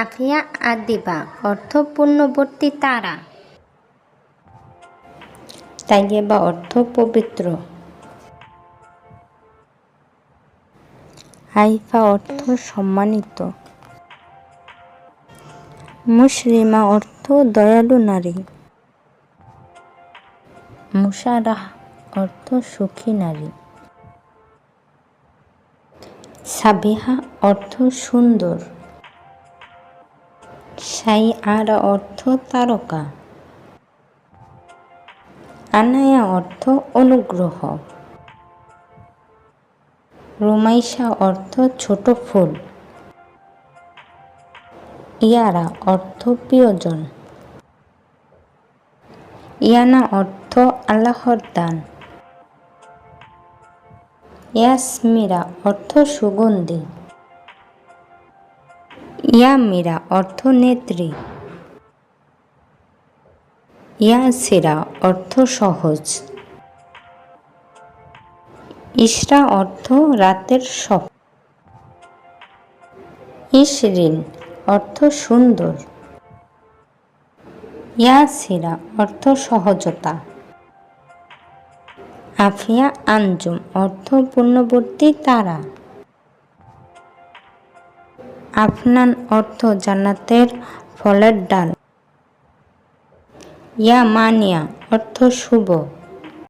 আফিয়া আদিবা অর্থ পূর্ণবর্তী তারা। তাইয়েবা অর্থ পবিত্র। আইফা অর্থ সম্মানিত। মুসলিমা অর্থ দয়ালু নারী। মুসারাহ অর্থ সুখী নারী। সাবিহা অর্থ সুন্দর। সাইআরা অর্থ তারকা। আনায়া অর্থ অনুগ্রহ। রুমাইশা অর্থ ছোট ফুল। ইয়ারা অর্থ প্রিয়জন। ইয়ানা অর্থ আল্লাহর দান। ইয়াসমিরা অর্থ সুগন্ধি। ইয়ামিরা অর্থ নেত্রী। ইয়াসিরা অর্থ সহজ। ইসরা অর্থ রাতের স্বপ্ন। ইশরিন অর্থ সুন্দর। ইয়াসিরা অর্থ সহজতা। আফিয়া আঞ্জুম অর্থ পূর্ণবর্তী তারা। আফনান অর্থ জান্নাতের ফলের ডাল। ইয়ামানিয়া অর্থ শুভ।